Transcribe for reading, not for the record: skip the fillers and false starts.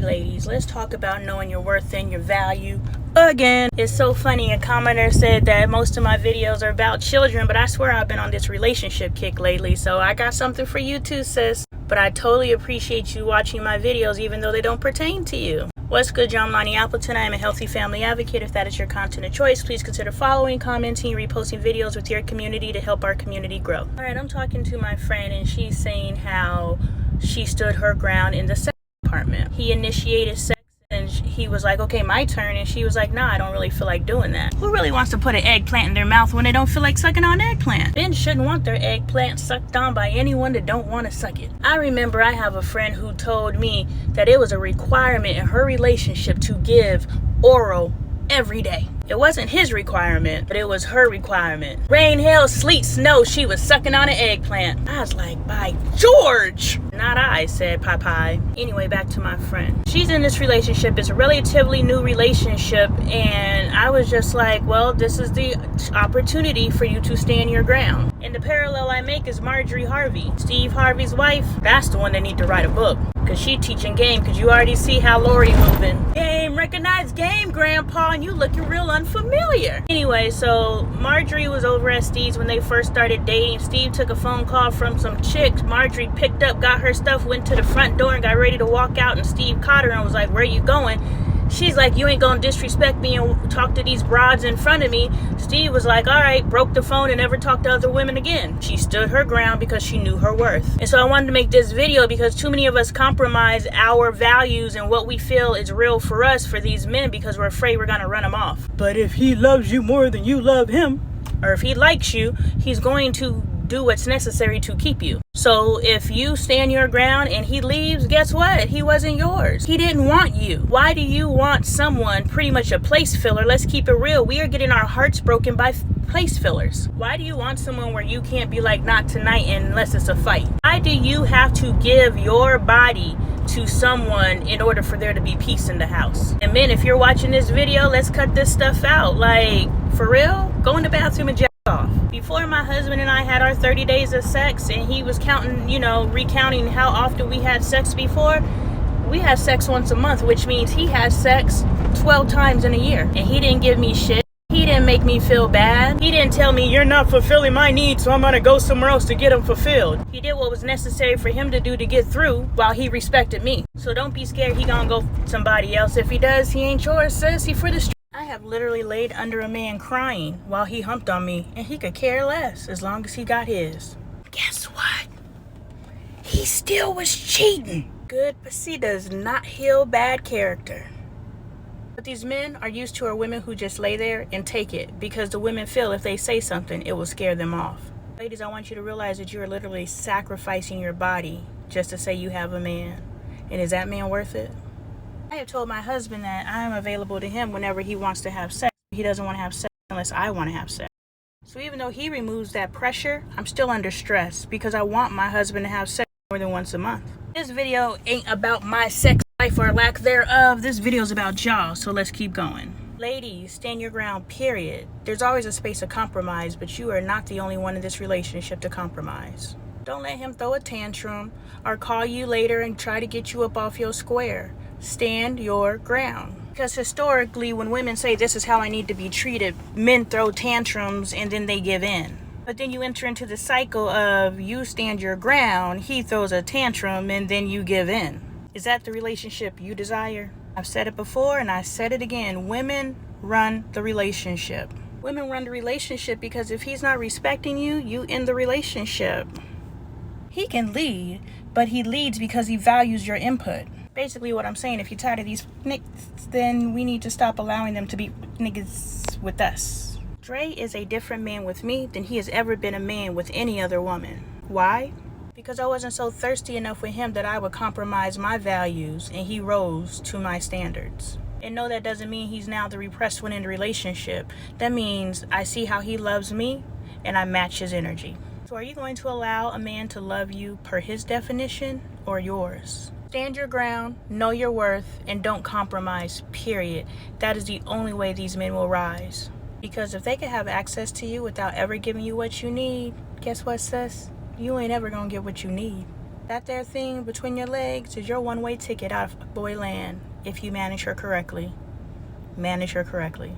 ladies, let's talk about knowing your worth and your value again. It's so funny, a commenter said that most of my videos are about children, but I swear I've been on this relationship kick lately, so I got something for you too, sis. But I totally appreciate you watching my videos even though they don't pertain to you. What's good, y'all? I'm Lonnie Appleton. I am a healthy family advocate. If that is your content of choice, please consider following, commenting, reposting videos with your community to help our community grow. All right, I'm talking to my friend and she's saying how she stood her ground in the sex department. He initiated sex and he was like, okay, my turn. And she was like, nah, I don't really feel like doing that. Who really wants to put an eggplant in their mouth when they don't feel like sucking on eggplant? Men shouldn't want their eggplant sucked on by anyone that don't want to suck it. I remember I have a friend who told me that it was a requirement in her relationship to give oral every day. It wasn't his requirement, but it was her requirement. Rain, hail, sleet, snow, she was sucking on an eggplant. I was like, by George! Not I, said Popeye. Anyway, back to my friend. She's in this relationship. It's a relatively new relationship, and I was just like, well, this is the opportunity for you to stand your ground. And the parallel I make is Marjorie Harvey. Steve Harvey's wife, that's the one that need to write a book. Because she teaching game, because you already see how Lori moving. Game, recognize game, Grandpa, and you looking real unfamiliar. Anyway, so Marjorie was over at Steve's when they first started dating. Steve took a phone call from some chicks. Marjorie picked up, got her stuff, went to the front door and got ready to walk out, and Steve caught her and was like, where you going? She's like, you ain't gonna disrespect me and talk to these broads in front of me. Steve was like, all right, broke the phone and never talked to other women again. She stood her ground because she knew her worth. And so I wanted to make this video because too many of us compromise our values and what we feel is real for us for these men because we're afraid we're gonna run them off. But if he loves you more than you love him, or if he likes you, he's going to do what's necessary to keep you. So if you stand your ground and he leaves, guess what? He wasn't yours. He didn't want you. Why do you want someone, pretty much a place filler? Let's keep it real. We are getting our hearts broken by place fillers. Why do you want someone where you can't be like, not tonight unless it's a fight? Why do you have to give your body to someone in order for there to be peace in the house? And men, if you're watching this video, let's cut this stuff out. Like, for real? Go in the bathroom and jack off. Before my husband and I had our 30 days of sex and he was counting, recounting how often we had sex before, we had sex once a month, which means he had sex 12 times in a year. And he didn't give me shit. He didn't make me feel bad. He didn't tell me, you're not fulfilling my needs, so I'm gonna go somewhere else to get them fulfilled. He did what was necessary for him to do to get through while he respected me. So don't be scared he gonna go somebody else. If he does, he ain't yours, sis. He for the street. I have literally laid under a man crying while he humped on me, and he could care less as long as he got his. Guess what? He still was cheating. Good pussy does not heal bad character. What these men are used to are women who just lay there and take it because the women feel if they say something, it will scare them off. Ladies, I want you to realize that you are literally sacrificing your body just to say you have a man. And is that man worth it? I have told my husband that I am available to him whenever he wants to have sex. He doesn't want to have sex unless I want to have sex. So even though he removes that pressure, I'm still under stress because I want my husband to have sex more than once a month. This video ain't about my sex life or lack thereof. This video is about y'all, so let's keep going. Ladies, stand your ground, period. There's always a space of compromise, but you are not the only one in this relationship to compromise. Don't let him throw a tantrum or call you later and try to get you up off your square. Stand your ground. Because historically, when women say this is how I need to be treated, men throw tantrums and then they give in. But then you enter into the cycle of you stand your ground, he throws a tantrum, and then you give in. Is that the relationship you desire? I've said it before and I said it again. Women run the relationship. Women run the relationship because if he's not respecting you, you end the relationship. He can lead, but he leads because he values your input. Basically what I'm saying, if you're tired of these niggas, then we need to stop allowing them to be niggas with us. Dre is a different man with me than he has ever been a man with any other woman. Why? Because I wasn't so thirsty enough with him that I would compromise my values and he rose to my standards. And no, that doesn't mean he's now the repressed one in the relationship. That means I see how he loves me and I match his energy. So are you going to allow a man to love you per his definition or yours? Stand your ground, know your worth, and don't compromise, period. That is the only way these men will rise. Because if they can have access to you without ever giving you what you need, guess what, sis? You ain't ever gonna get what you need. That there thing between your legs is your one-way ticket out of boy land if you manage her correctly. Manage her correctly.